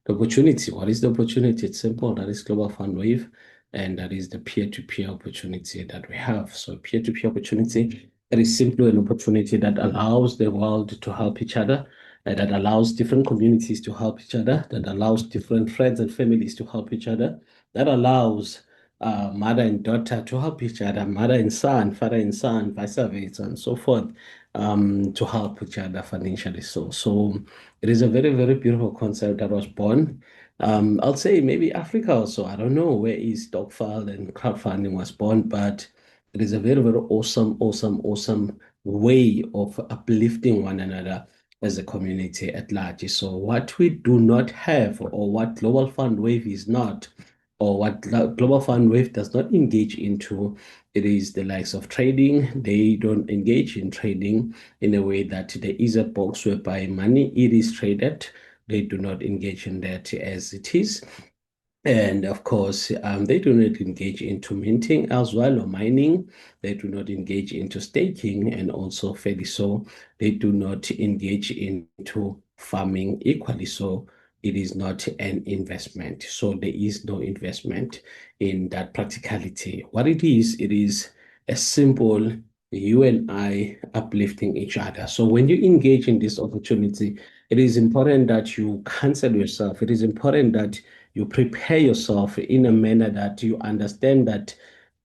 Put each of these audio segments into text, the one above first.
The opportunity. What is the opportunity? It's simple. That is Global Fund Wave, and that is the peer-to-peer opportunity that we have. So peer-to-peer opportunity, it is simply an opportunity that allows the world to help each other, that allows different communities to help each other, that allows different friends and families to help each other, that allows mother and daughter to help each other, mother and son, father and son, vice versa, and so forth, to help each other financially. So it is a very, very beautiful concept that was born. I'll say maybe Africa also. I don't know where is Stockfile and crowdfunding was born, but it is a very, very awesome, awesome, awesome way of uplifting one another as a community at large. So what we do not have, or what Global Fund Wave is not, or what Global Fund Wave does not engage into, it is the likes of trading. They don't engage in trading in a way that there is a box whereby money it is traded. They do not engage in that as it is. And of course, they do not engage into minting as well or mining. They do not engage into staking, and also fairly so, they do not engage into farming equally. So it is not an investment. So there is no investment in that practicality. What it is a simple you and I uplifting each other. So when you engage in this opportunity, it is important that you cancel yourself. It is important that you prepare yourself in a manner that you understand that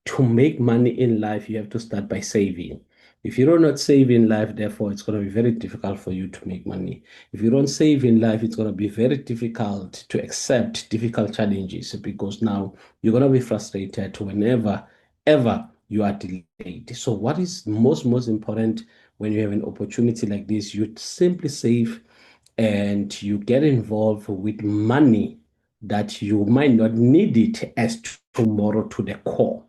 to make money in life, you have to start by saving. If you do not save in life, therefore, it's going to be very difficult for you to make money. If you don't save in life, it's going to be very difficult to accept difficult challenges because now you're going to be frustrated whenever, ever you are delayed. So, what is most important when you have an opportunity like this? You simply save and you get involved with money that you might not need it as tomorrow to the core.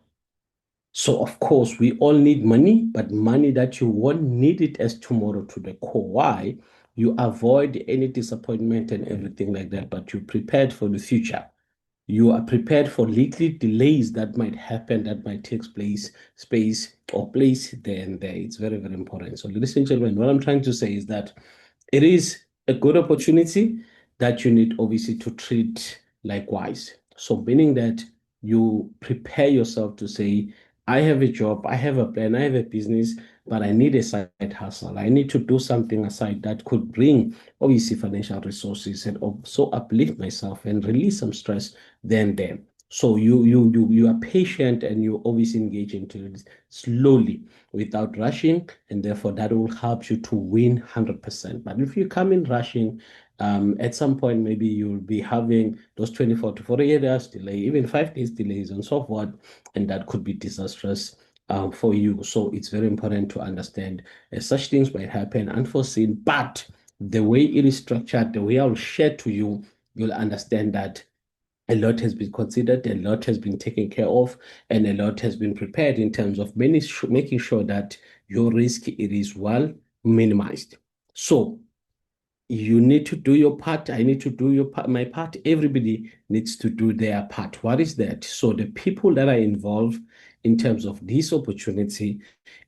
So, of course, we all need money, but money that you won't need it as tomorrow to the core. Why? You avoid any disappointment and everything like that, but you're prepared for the future. You are prepared for little delays that might happen, that might take space or place there and there. It's very, very important. So, ladies and gentlemen, what I'm trying to say is that it is a good opportunity that you need obviously to treat likewise. So, meaning that you prepare yourself to say, I have a job, I have a plan, I have a business, but I need a side hustle. I need to do something aside that could bring obviously financial resources and also uplift myself and release some stress then there. So you are patient and you always engage into it slowly without rushing, and therefore that will help you to win 100%. But if you come in rushing, at some point maybe you'll be having those 24 to 48 hours delay, even 5 days delays and so forth, and that could be disastrous for you. So it's very important to understand such things might happen unforeseen, but the way it is structured, the way I'll share to you, you'll understand that a lot has been considered, a lot has been taken care of, and a lot has been prepared in terms of making sure that your risk it is well minimized. So you need to do your part. I need to do my part. Everybody needs to do their part. What is that? So the people that are involved in terms of this opportunity,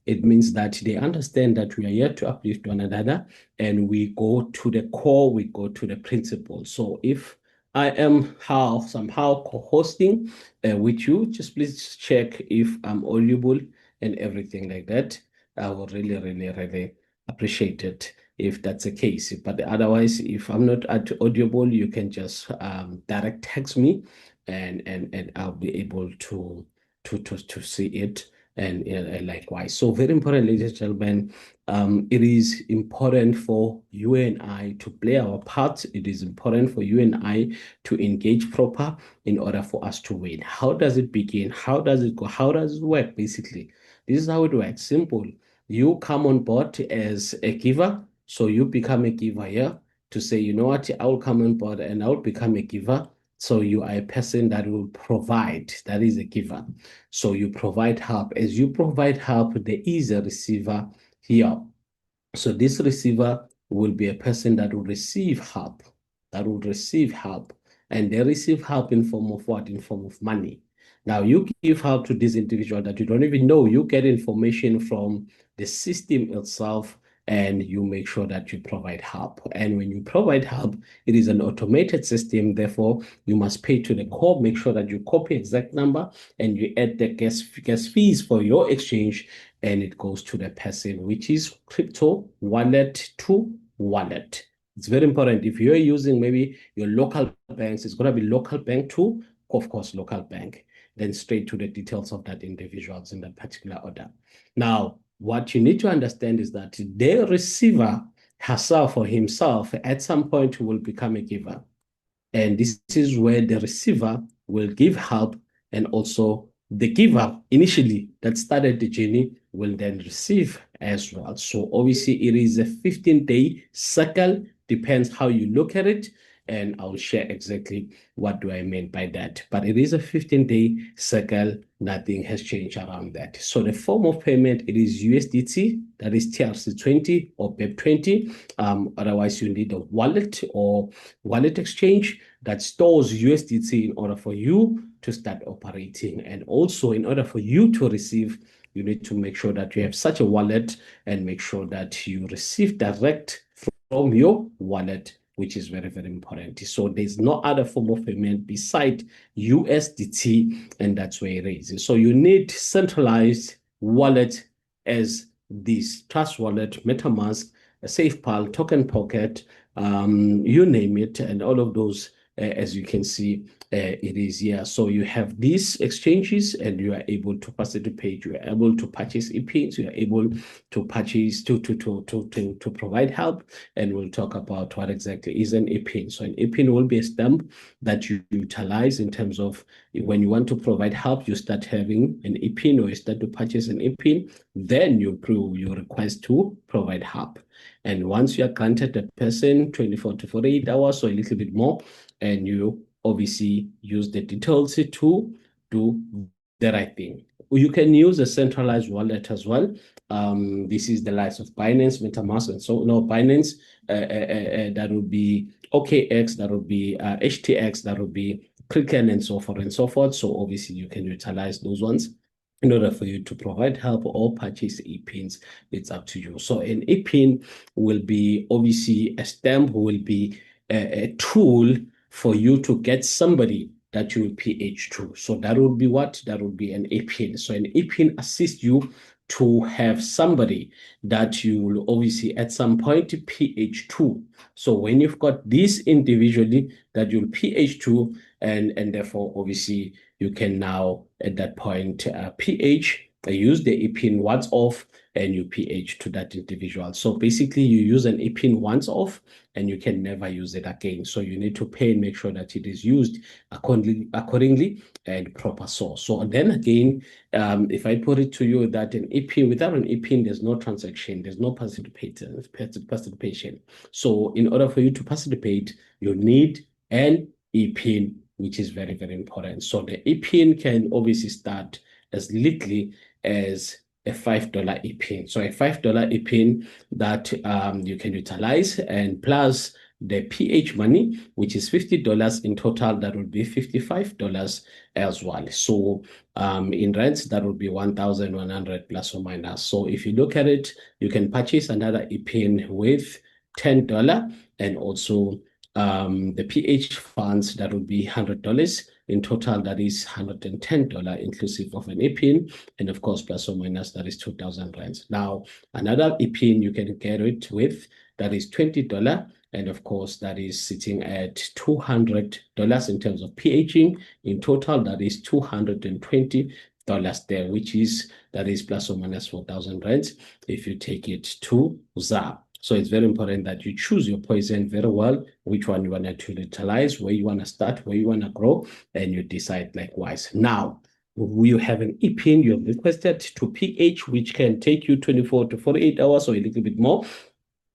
it means that they understand that we are here to uplift one another and we go to the core, we go to the principle. So if I am somehow co-hosting with you, just please check if I'm audible and everything like that. I would really, really, really appreciate it if that's the case. But otherwise, if I'm not at audible, you can just direct text me and I'll be able to see it and likewise. So very important, ladies and gentlemen, it is important for you and I to play our part. It is important for you and I to engage proper in order for us to win. How does it begin? How does it go? How does it work? Basically, this is how it works. Simple. You come on board as a giver, so you become a giver here to say, you know what, I will come on board and I will become a giver. So you are a person that will provide, that is a giver. So you provide help. As you provide help, there is a receiver here. So this receiver will be a person that will receive help, that will receive help. And they receive help in form of what? In form of money. Now you give help to this individual that you don't even know. You get information from the system itself and you make sure that you provide help. And when you provide help, it is an automated system. Therefore, you must pay to the core, make sure that you copy exact number and you add the gas fees for your exchange, and it goes to the person, which is crypto wallet to wallet. It's very important. If you're using maybe your local banks, it's going to be local bank to, of course, local bank, then straight to the details of that individuals in that particular order. Now, what you need to understand is that the receiver herself or himself at some point will become a giver. And this is where the receiver will give help, and also the giver initially that started the journey will then receive as well. So obviously it is a 15-day cycle, depends how you look at it. And I'll share exactly what do I mean by that. But it is a 15-day cycle. Nothing has changed around that. So the form of payment, it is USDT, that is TRC20 or BEP20. Otherwise, you need a wallet or wallet exchange that stores USDT in order for you to start operating. And also, in order for you to receive, you need to make sure that you have such a wallet and make sure that you receive direct from your wallet, which is very, very important. So there's no other form of payment beside USDT, and that's where it is. So you need centralized wallet as this Trust Wallet, MetaMask, SafePal, Token Pocket, you name it, and all of those, as you can see, it is here. So you have these exchanges and you are able to participate, you are able to purchase e-pins, you are able to purchase, to provide help, and we'll talk about what exactly is an e-pin. So an e-pin will be a stamp that you utilize in terms of when you want to provide help, you start having an e-pin or you start to purchase an e-pin, then you request to provide help. And once you are granted the person 24 to 48 hours or a little bit more, and you obviously use the details to do the right thing. You can use a centralized wallet as well. This is the likes of Binance, MetaMask, and so no Binance. That would be OKX, that would be HTX, that would be Kraken, and so forth and so forth. So obviously you can utilize those ones in order for you to provide help or purchase e-pins. It's up to you. So an e-pin will be obviously a stamp, will be a tool for you to get somebody that you will PH to. So that would be what? That would be an e-pin. So an e-pin assists you to have somebody that you will obviously at some point PH to. So when you've got this individually that you'll PH to, and therefore obviously you can now at that point PH, use the e-pin once off, and you PH to that individual. So basically you use an e-pin once off and you can never use it again. So you need to pay and make sure that it is used accordingly and proper source. So then again, if I put it to you that an e-pin, without an e-pin, there's no transaction, there's no participation. So in order for you to participate, you need an e-pin, which is very, very important. So the e-pin can obviously start as little as a $5 e-pin. So a $5 e-pin that you can utilize, and plus the PH money, which is $50 in total, that would be $55 as well. So in rents, that would be 1,100 plus or minus. So if you look at it, you can purchase another e-pin with $10, and also the PH funds, that would be $100. In total, that is $110 inclusive of an e-pin, and of course, plus or minus, that is 2,000 rands. Now, another e-pin you can get it with, that is $20, and of course, that is sitting at $200 in terms of PHing. In total, that is $220 there, that is plus or minus 4,000 rands if you take it to ZAR. So it's very important that you choose your poison very well, which one you want to utilize, where you want to start, where you want to grow, and you decide likewise. Now, you have an e-pin you have requested to PH, which can take you 24 to 48 hours or a little bit more.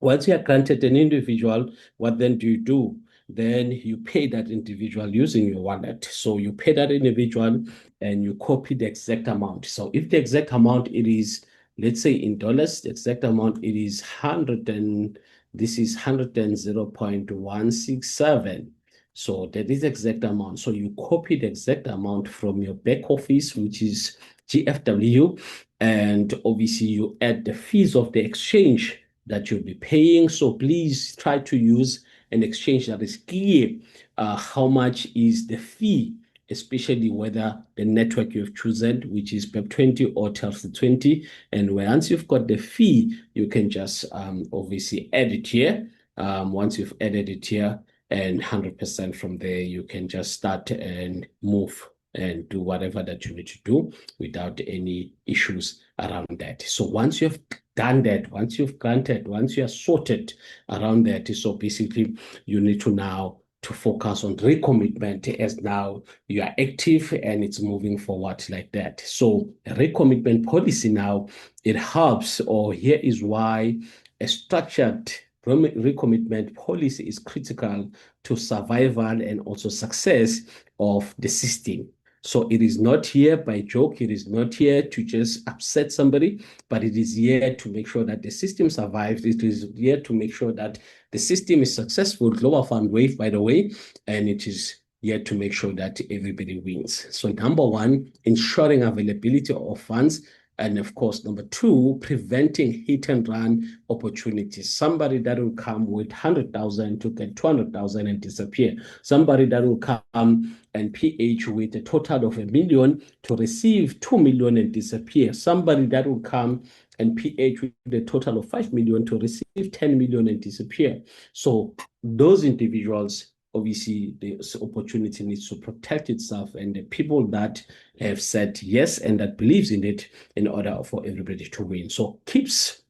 Once you are granted an individual, what then do you do? Then you pay that individual using your wallet. So you pay that individual and you copy the exact amount. So if the exact amount it is, let's say in dollars, the exact amount it is 100, and this is 110.167. So that is the exact amount. So you copy the exact amount from your back office, which is GFW, and obviously you add the fees of the exchange that you'll be paying. So please try to use an exchange that is clear. How much is the fee, especially whether the network you've chosen, which is PEP20 or R20. And once you've got the fee, you can just obviously add it here. Once you've added it here, and 100% from there, you can just start and move and do whatever that you need to do without any issues around that. So once you've done that, once you've granted, once you are sorted around that, so basically you need to now to focus on recommitment as now you are active and it's moving forward like that. So a recommitment policy now, it helps, or here is why a structured recommitment policy is critical to survival and also success of the system. So it is not here by joke. It is not here to just upset somebody, but it is here to make sure that the system survives. It is here to make sure that the system is successful. Global Fund Wave, by the way, and it is here to make sure that everybody wins. So number one, ensuring availability of funds. And of course, number two, preventing hit and run opportunities. Somebody that will come with 100,000 to get 200,000 and disappear. Somebody that will come and PH with a total of 1 million to receive 2 million and disappear. Somebody that will come and PH with a total of 5 million to receive 10 million and disappear. So those individuals, obviously, the opportunity needs to protect itself, and the people that have said yes and that believes in it in order for everybody to win. So keeps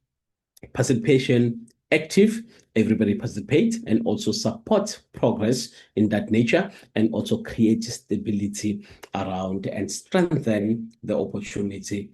participation active, everybody participate, and also support progress in that nature, and also create stability around and strengthen the opportunity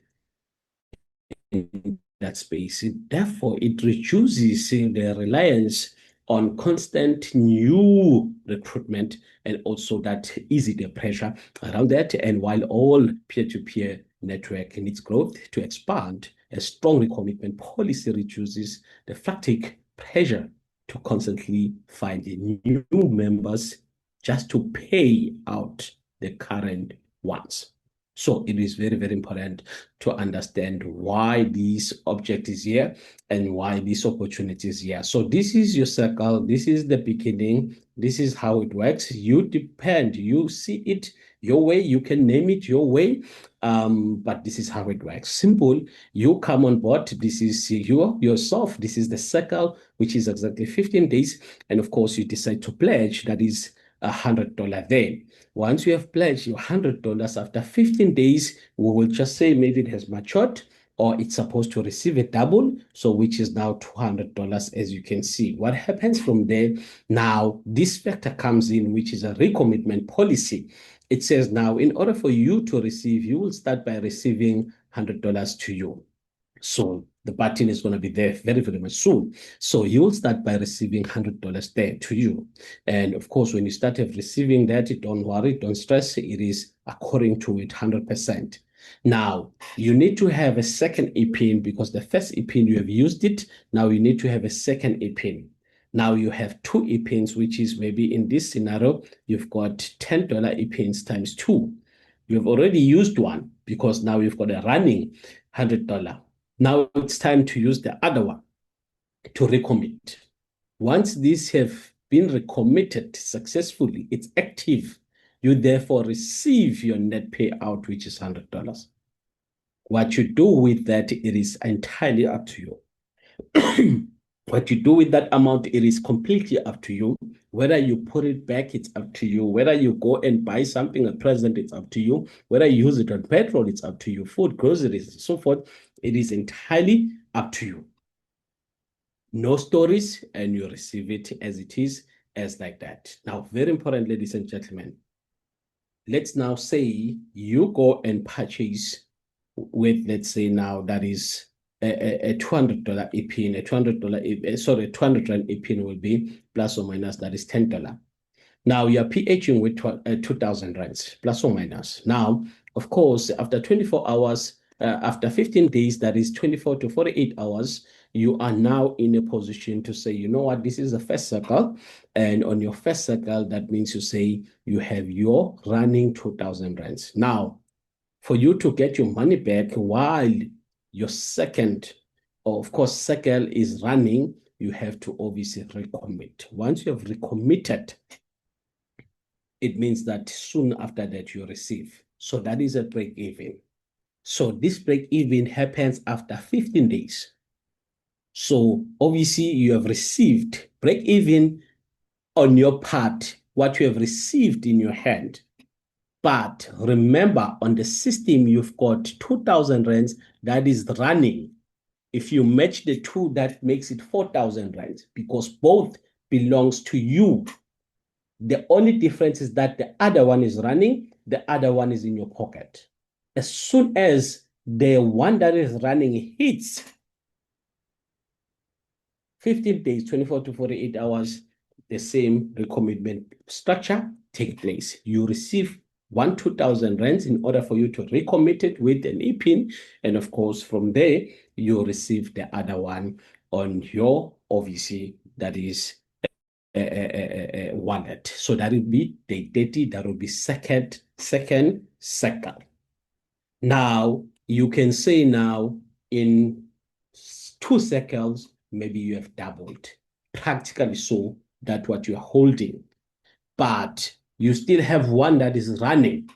in that space. Therefore, it reduces the reliance on constant new recruitment, and also that easy the pressure around that. And while all peer-to-peer network needs growth to expand, a strong recommitment policy reduces the fatigue pressure to constantly find new members just to pay out the current ones. So it is very, very important to understand why this object is here and why this opportunity is here. So this is your circle. This is the beginning. This is how it works. You depend. You see it your way. You can name it your way. But this is how it works. Simple. You come on board. This is yourself. This is the circle, which is exactly 15 days. And of course, you decide to pledge. That is $100 there. Once you have pledged your $100 after 15 days, we will just say maybe it has matured or it's supposed to receive a double, so which is now $200, as you can see. What happens from there? Now, this factor comes in, which is a recommitment policy. It says now, in order for you to receive, you will start by receiving $100 to you. So the button is going to be there very, very much soon. So you will start by receiving $100 there to you. And of course, when you start receiving that, don't worry, don't stress. It is according to it 100%. Now, you need to have a second EPIN because the first EPIN you have used it. Now you need to have a second EPIN. Now you have two EPINs, which is maybe in this scenario, you've got $10 EPINs times 2. You've already used one because now you've got a running $100. Now it's time to use the other one to recommit. Once these have been recommitted successfully, it's active. You therefore receive your net payout, which is $100. What you do with that, it is entirely up to you. What you do with that amount, it is completely up to you. Whether you put it back, it's up to you. Whether you go and buy something, a present, it's up to you. Whether you use it on petrol, it's up to you. Food, groceries, and so forth, it is entirely up to you. No stories, and you receive it as it is, as like that. Now, very important, ladies and gentlemen. Let's now say you go and purchase with, let's say now that is a $200 EPIN, a $200 EPIN will be plus or minus, that is $10. Now you're PHing with 2,000 rands, plus or minus. Now, of course, after 24 hours, after 15 days, that is 24 to 48 hours, you are now in a position to say, you know what, this is the first circle. And on your first circle, that means you say you have your running 2,000 rands. Now, for you to get your money back while your second of course, cycle is running, you have to obviously recommit. Once you have recommitted, it means that soon after that you receive. So that is a break even. So this break even happens after 15 days. So obviously you have received break even on your part, what you have received in your hand. But remember, on the system, you've got 2,000 rands that is running. If you match the two, that makes it 4,000 rands because both belongs to you. The only difference is that the other one is running, the other one is in your pocket. As soon as the one that is running hits 15 days, 24 to 48 hours, the same recommitment structure take place. You receive 2,000 rands in order for you to recommit it with an e-pin. And of course, from there, you receive the other one on your, obviously, that is a wallet. So that will be day 30, that will be second cycle. Now, you can say now in 2 cycles, maybe you have doubled. Practically so, that what you're holding. But you still have one that is running.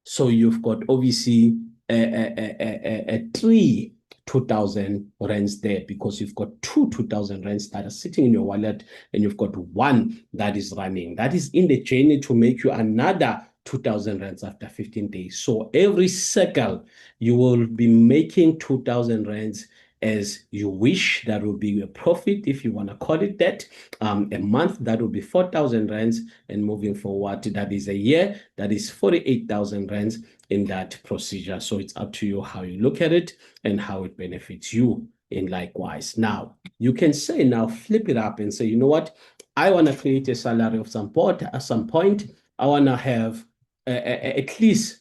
So you've got obviously a 2,000 rands there because you've got 2,000 rands that are sitting in your wallet and you've got one that is running. That is in the journey to make you another 2,000 rands after 15 days. So every cycle, you will be making 2,000 rands as you wish. That will be a profit, if you want to call it that. A month, that will be 4,000 rands. And moving forward, that is a year, that is 48,000 rands in that procedure. So it's up to you how you look at it and how it benefits you in likewise. Now, you can say now, flip it up and say, you know what? I want to create a salary of some point. At some point, I want to have at least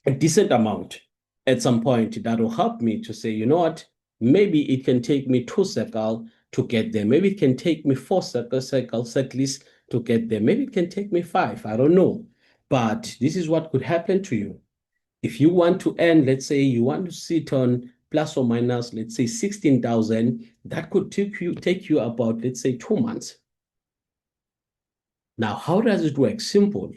a decent amount at some point that will help me to say, you know what? Maybe it can take me 2 cycles to get there. Maybe it can take me 4 cycles at least to get there. Maybe it can take me 5. I don't know. But this is what could happen to you. If you want to earn, let's say you want to sit on plus or minus, let's say 16,000, that could take you about, let's say, 2 months. Now, how does it work? Simple.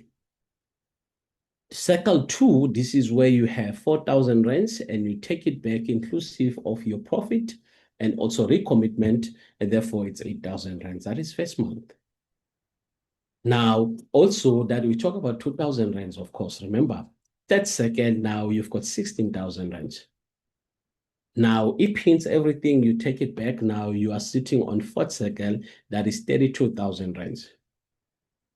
Cycle 2, this is where you have 4,000 rands and you take it back inclusive of your profit and also recommitment, and therefore it's 8,000 rands. That is first month. Now, also that we talk about 2,000 rands, of course, remember, that second, now you've got 16,000 rands. Now, it pins everything, you take it back, now you are sitting on fourth cycle, that is 32,000 rands.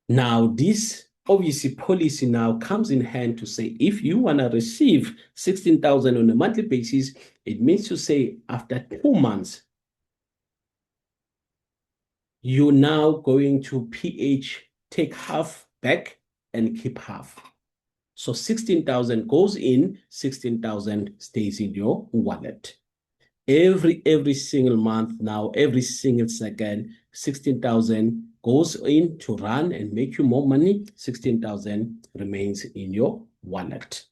Now, this obviously policy now comes in hand to say, if you want to receive 16,000 on a monthly basis, it means to say after 2 months, you're now going to take half back and keep half. So 16,000 goes in, 16,000 stays in your wallet. Every single month now, every single second, 16,000 goes in to run and make you more money. 16,000 remains in your wallet.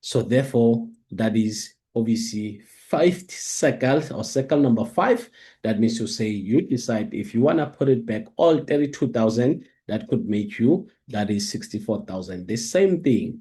So therefore, that is obviously 5th cycle or cycle number 5. That means to say you decide if you want to put it back all 32,000, that could make you, that is 64,000. The same thing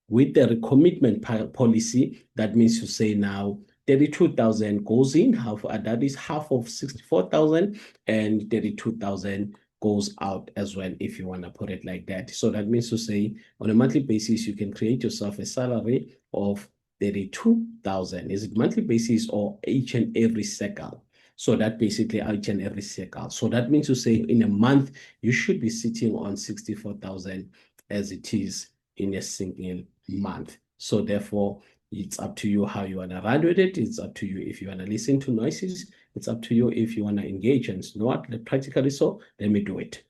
with the recommitment policy. That means to say now 32,000 goes in, half, that is half of 64,000, and 32,000 goes out as well, if you want to put it like that. So that means to say on a monthly basis, you can create yourself a salary of 32,000. Is it monthly basis or each and every cycle? So that basically each and every cycle. So that means to say in a month, you should be sitting on 64,000 as it is in a single month. So therefore, it's up to you how you want to run with it. It's up to you if you want to listen to noises. It's up to you if you want to engage and you know what, practically so, let me do it.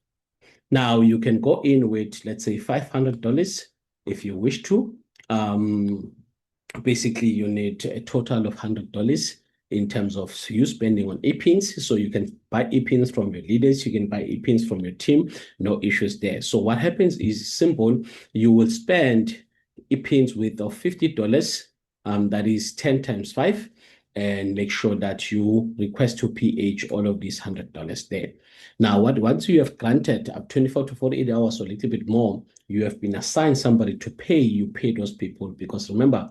Now you can go in with, let's say, $500 if you wish to. Basically, you need a total of $100 in terms of you spending on e-pins. So you can buy e-pins from your leaders, you can buy e-pins from your team, no issues there. So what happens is simple. You will spend e-pins with $50, that is 10 times 5. and make sure that you request to PH all of these $100 there. Now, once you have granted up 24 to 48 hours or a little bit more, you have been assigned somebody to pay, you pay those people, because remember,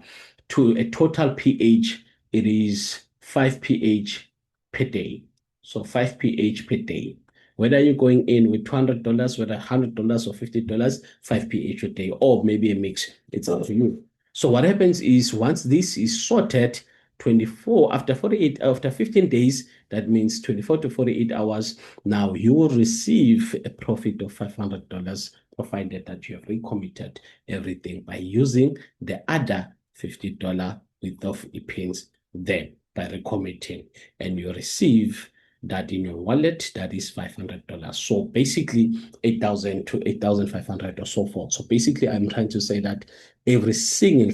to a total PH, it is 5 PH per day. So 5 PH per day. Whether you're going in with $200, whether $100 or $50, 5 PH a day, or maybe a mix, it's up to you. So what happens is once this is sorted, 24 after 48 after 15 days, that means 24 to 48 hours, now you will receive a profit of $500, provided that you have recommitted everything by using the other $50 with of pins there by recommitting, and you receive that in your wallet, that is $500. So basically 8,000 to 8,500 or so forth. So basically I'm trying to say that every single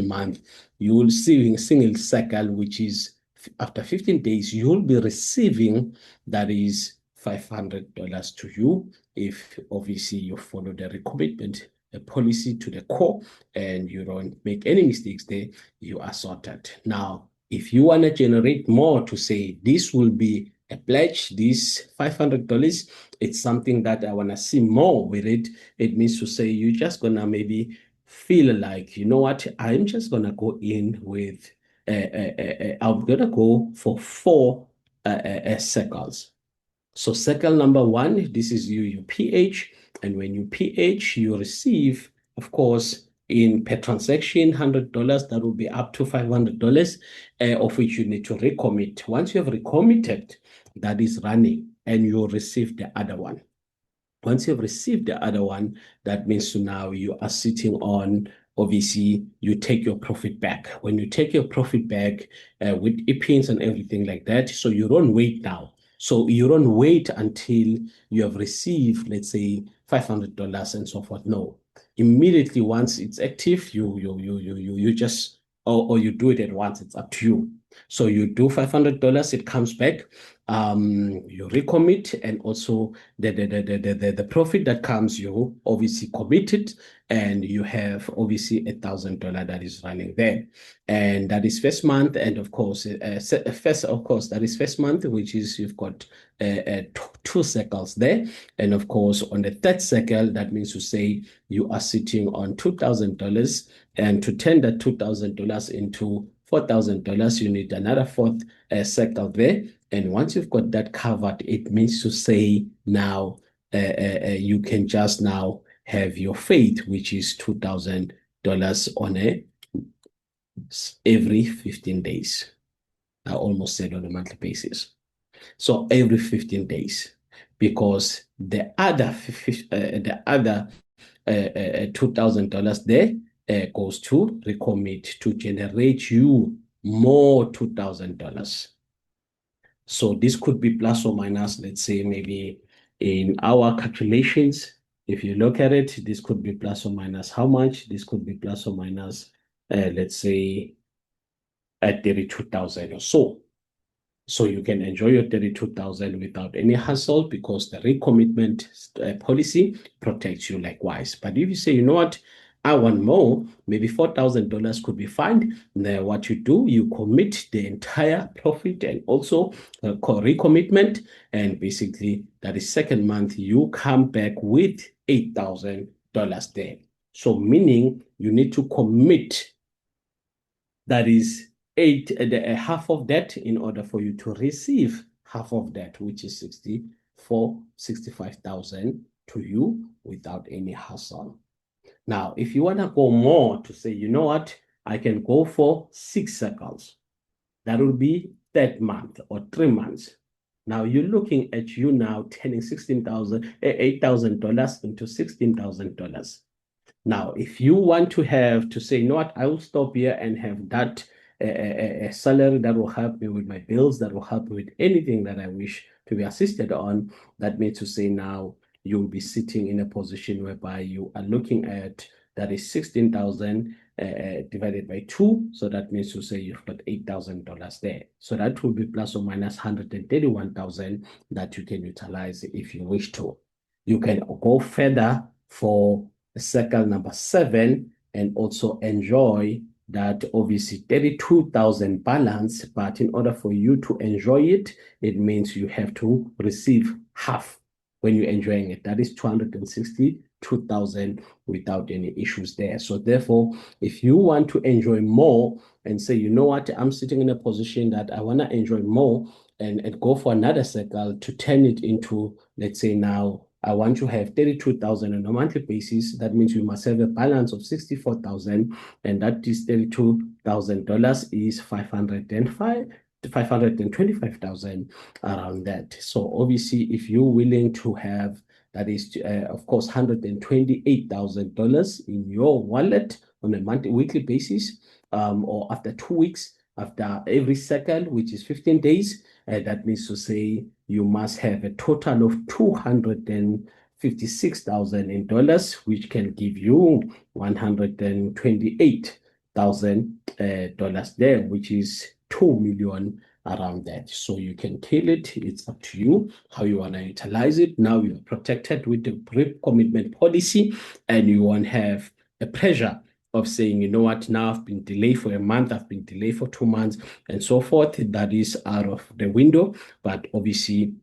month, you will see a single cycle, which is after 15 days, you'll be receiving that is $500 to you if obviously you follow the recommitment policy to the core and you don't make any mistakes there, you are sorted. Now, if you want to generate more to say this will be a pledge, this $500, it's something that I want to see more with it. It means to say you're just going to maybe feel like, you know what, I'm just going to go in with, I'm going to go for 4 circles. So circle number 1, this is you PH, and when you PH, you receive, of course, in per transaction, $100, that will be up to $500, of which you need to recommit. Once you have recommitted, that is running, and you'll receive the other one. Once you've received the other one, that means now you are sitting on, obviously, you take your profit back. When you take your profit back with pins and everything like that, so you don't wait now. So you don't wait until you have received, let's say, $500 and so forth. No, immediately once it's active, you just or you do it at once. It's up to you. So you do $500, it comes back. You recommit, and also the profit that comes, you obviously committed, and you have obviously $1,000 that is running there, and that is first month, and of course, that is first month, which is you've got 2 cycles there, and of course on the third cycle, that means to say you are sitting on $2,000, and to turn that $2,000 into $4,000, you need another fourth cycle there. And once you've got that covered, it means to say now you can just now have your faith, which is $2,000 on every 15 days. I almost said on a monthly basis. So every 15 days, because the other $2,000 there goes to recommit to generate you more $2,000. So this could be plus or minus, let's say maybe in our calculations, if you look at it, this could be plus or minus how much? This could be plus or minus, let's say, at 32,000 or so. So you can enjoy your 32,000 without any hassle, because the recommitment policy protects you likewise. But if you say, you know what, I want more, maybe $4,000 could be fine. Then what you do, you commit the entire profit and also recommitment. And basically, that is second month, you come back with $8,000 there. So meaning you need to commit, that is half of that, in order for you to receive half of that, which is 65,000 to you without any hassle. Now, if you want to go more to say, you know what, I can go for 6 cycles. That will be that month or 3 months. Now you're looking at you now turning $8,000 into $16,000. Now, if you want to have to say, you know what, I will stop here and have that a salary that will help me with my bills, that will help me with anything that I wish to be assisted on, that means to say now you'll be sitting in a position whereby you are looking at, that is 16,000 divided by 2. So that means to say you've got $8,000 there. So that will be plus or minus 131,000 that you can utilize if you wish to. You can go further for cycle number 7 and also enjoy that obviously 32,000 balance, but in order for you to enjoy it, it means you have to receive half when you're enjoying it. That is 262,000 without any issues there. So therefore, if you want to enjoy more and say, you know what, I'm sitting in a position that I want to enjoy more and go for another cycle to turn it into, let's say now, I want to have 32,000 on a monthly basis. That means we must have a balance of 64,000, and that is $32,000 is 525,000 around that. So obviously, if you're willing to have that is, of course, $128,000 in your wallet on a monthly, weekly basis, or after 2 weeks, after every cycle, which is 15 days, that means to say you must have a total of $256,000 in dollars, which can give you $128,000 there, which is 2 million around that. So you can kill it. It's up to you how you want to utilize it. Now you're protected with the pre-commitment policy, and you won't have a pressure of saying, you know what, now I've been delayed for a month, I've been delayed for 2 months, and so forth. That is out of the window. But obviously,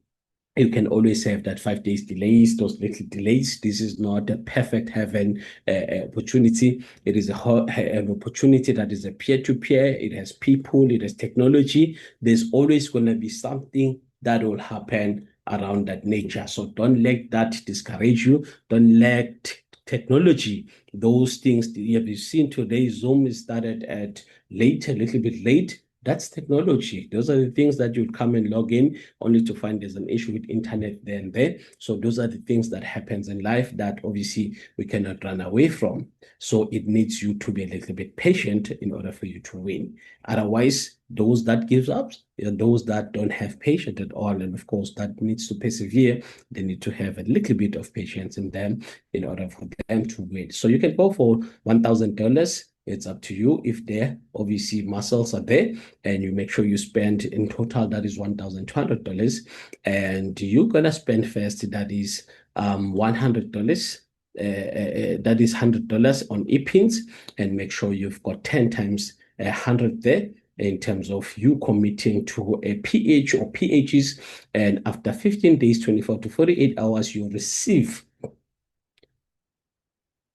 you can always have that 5 days delays, those little delays. This is not a perfect heaven opportunity. It is an opportunity that is a peer-to-peer. It has people, it has technology. There's always going to be something that will happen around that nature. So don't let that discourage you. Don't let technology, those things you've seen today, Zoom is started at late, a little bit late. That's technology. Those are the things that you'd come and log in only to find there's an issue with internet there and there. So those are the things that happens in life that obviously we cannot run away from. So it needs you to be a little bit patient in order for you to win. Otherwise, those that gives up, those that don't have patience at all, and of course that needs to persevere, they need to have a little bit of patience in them in order for them to win. So you can go for $1,000. It's up to you. If there obviously muscles are there, and you make sure you spend in total that is $1,200, and you're gonna spend first that is $100. That is $100 on e-pins, and make sure you've got 10 times 100 there in terms of you committing to a PH or PHs, and after 15 days, 24 to 48 hours, you receive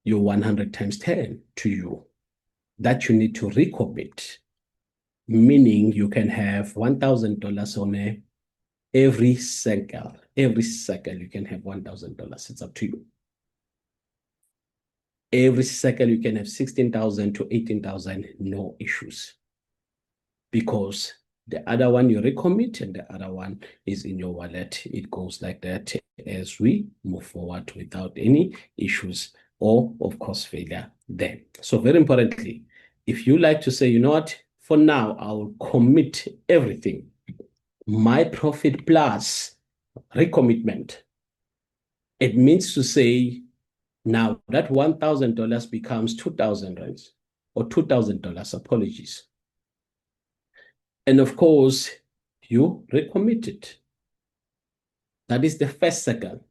your 100 times 10 to you that you need to recommit, meaning you can have $1,000 on every cycle. Every cycle you can have $1,000. It's up to you. Every cycle you can have 16,000 to 18,000, no issues. Because the other one you recommit and the other one is in your wallet. It goes like that as we move forward without any issues or, of course, failure there. So very importantly, if you like to say, you know what, for now, I will commit everything, my profit plus recommitment, it means to say now that $1,000 becomes 2,000 rands or $2,000, apologies. And of course, you recommit it. That is the first cycle.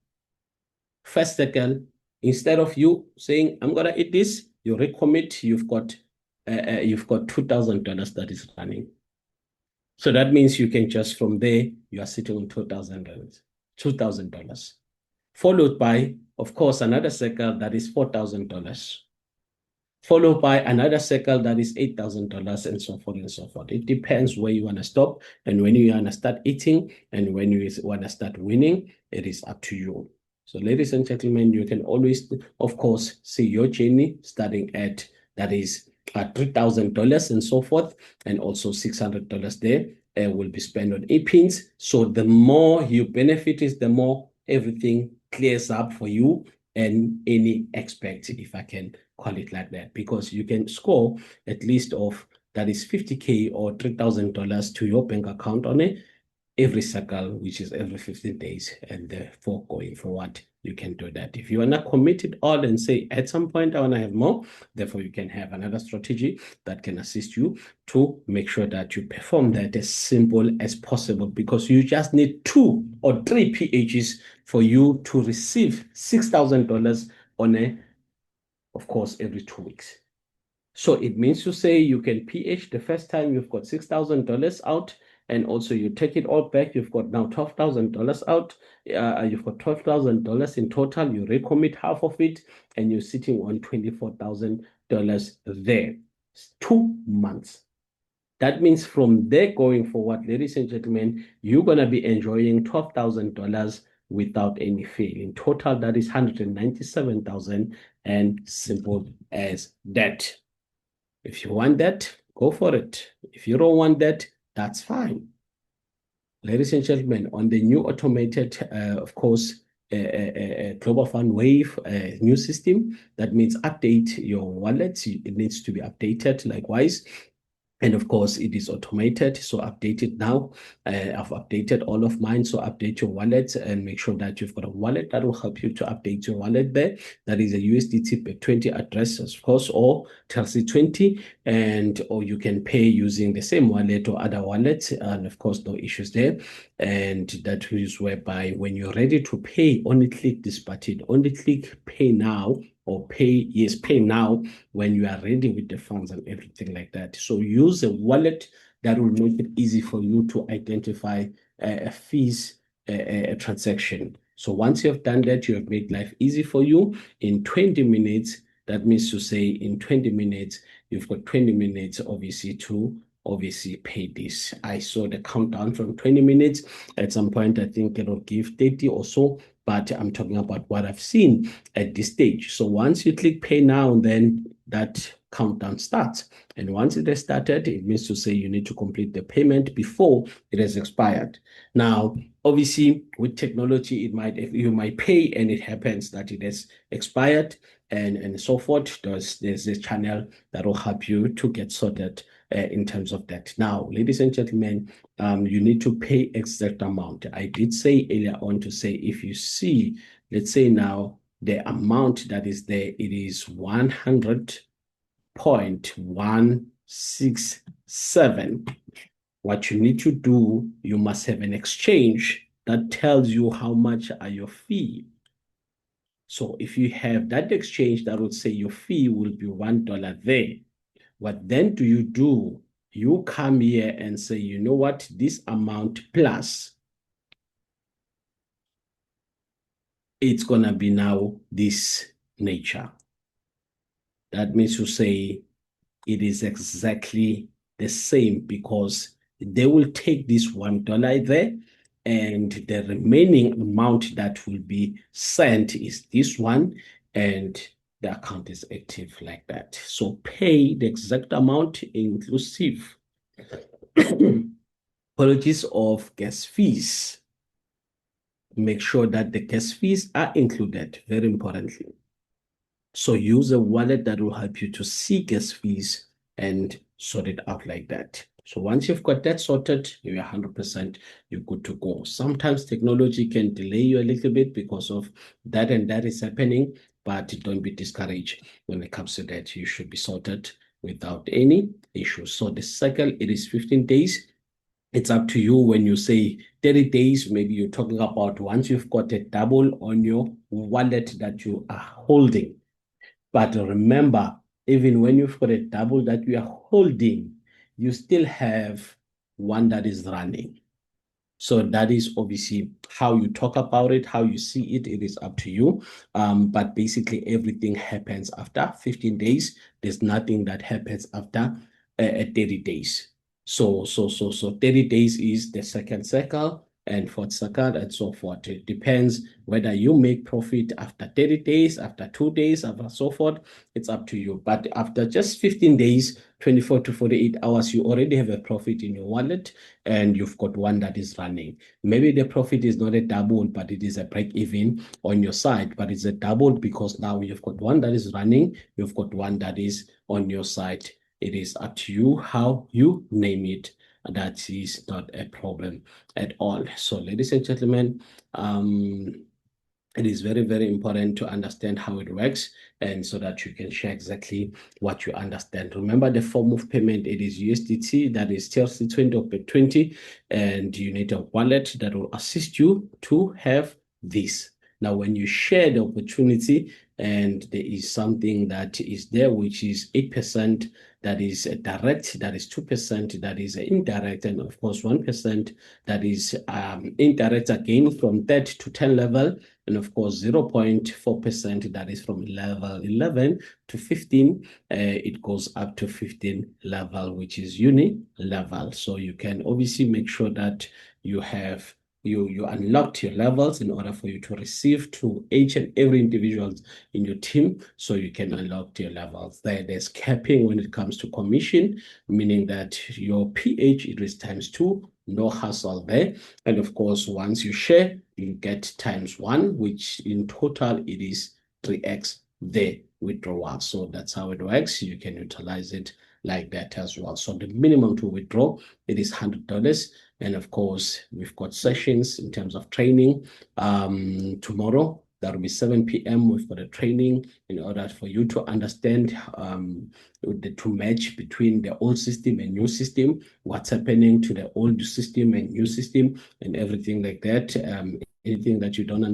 First cycle, instead of you saying, I'm going to eat this, you recommit, you've got $2,000 that is running. So that means you can just from there, you are sitting on $2,000, followed by, of course, another cycle that is $4,000, followed by another cycle that is $8,000, and so forth and so forth. It depends where you want to stop and when you want to start eating and when you want to start winning. It is up to you. So ladies and gentlemen, you can always, of course, see your journey starting at that is $3,000 and so forth, and also $600 there will be spent on e-pins. So the more you benefit is the more everything clears up for you and any expect, if I can call it like that, because you can score at least of that is 50K or $3,000 to your bank account on it every cycle, which is every 15 days, and therefore going forward, you can do that. If you are not committed all and say, at some point, I want to have more, therefore you can have another strategy that can assist you to make sure that you perform that as simple as possible, because you just need 2 or 3 PHs for you to receive $6,000 on of course, every 2 weeks. So it means to say you can PH the first time you've got $6,000 out, and also you take it all back, you've got now $12,000 out. You've got $12,000 in total. You recommit half of it, and you're sitting on $24,000 there. It's 2 months. That means from there going forward, ladies and gentlemen, you're going to be enjoying $12,000 without any fail. In total, that is 197,000, and simple as that. If you want that, go for it. If you don't want that, that's fine. Ladies and gentlemen, on the new automated, of course, Global Fund Wave new system, that means update your wallet. It needs to be updated likewise. And of course, it is automated, so update it now. I've updated all of mine, so update your wallet and make sure that you've got a wallet that will help you to update your wallet there. That is a USDT 20 address, of course, or TLC20, or you can pay using the same wallet or other wallet, and of course, no issues there. And that is whereby when you're ready to pay, only click this button, only click pay now, or pay now when you are ready with the funds and everything like that. So use a wallet that will make it easy for you to identify a fees a transaction. So once you have done that, you have made life easy for you. In 20 minutes, that means to say in 20 minutes, you've got 20 minutes obviously to pay this. I saw the countdown from 20 minutes. At some point, I think it'll give 30 or so, but I'm talking about what I've seen at this stage. So once you click pay now, then that countdown starts. And once it has started, it means to say you need to complete the payment before it has expired. Now, obviously, with technology, you might pay and it happens that it has expired and so forth. There's a channel that will help you to get sorted in terms of that. Now, ladies and gentlemen, you need to pay exact amount. I did say earlier on to say if you see, let's say now the amount that is there, it is 100.167. What you need to do, you must have an exchange that tells you how much are your fee. So if you have that exchange, that would say your fee will be $1 there. What then do? You come here and say, you know what, this amount plus, it's going to be now this nature. That means to say it is exactly the same because they will take this $1 there, and the remaining amount that will be sent is this one, and the account is active like that. So pay the exact amount inclusive apologies of gas fees. Make sure that the gas fees are included, very importantly. So use a wallet that will help you to see gas fees and sort it out like that. So once you've got that sorted, you're 100%, you're good to go. Sometimes technology can delay you a little bit because of that, and that is happening, but don't be discouraged when it comes to that. You should be sorted without any issues. So the cycle, it is 15 days. It's up to you when you say 30 days, maybe you're talking about once you've got a double on your wallet that you are holding. But remember, even when you've got a double that you are holding, you still have one that is running. So that is obviously how you talk about it, how you see it. It is up to you. But basically, everything happens after 15 days. There's nothing that happens after 30 days. So 30 days is the second cycle, and fourth cycle, and so forth. It depends whether you make profit after 30 days, after 2 days, after so forth. It's up to you. But after just 15 days, 24 to 48 hours, you already have a profit in your wallet, and you've got one that is running. Maybe the profit is not a double, but it is a break even on your side. But it's a double because now you've got one that is running, you've got one that is on your side. It is up to you how you name it. That is not a problem at all. So, ladies and gentlemen, it is very, very important to understand how it works, and so that you can share exactly what you understand. Remember the form of payment, it is USDT, that is TLC20 or B20, and you need a wallet that will assist you to have this. Now, when you share the opportunity, and there is something that is there, which is 8% that is direct, that is 2% that is indirect, and of course 1% that is indirect again from 3rd to 10 level, and of course 0.4% that is from level 11 to 15. It goes up to 15 level, which is uni level. So you can obviously make sure that you have you unlocked your levels in order for you to receive to each and every individual in your team, so you can unlock your levels. There's capping when it comes to commission, meaning that your PH, it is ×2, no hassle there. And of course, once you share, you get ×1, which in total it is 3x the withdrawal. So that's how it works. You can utilize it like that as well. So the minimum to withdraw, it is $100. And of course, we've got sessions in terms of training. Tomorrow, that will be 7 p.m. We've got a training in order for you to understand the to match between the old system and new system, what's happening to the old system and new system, and everything like that. Anything that you don't understand,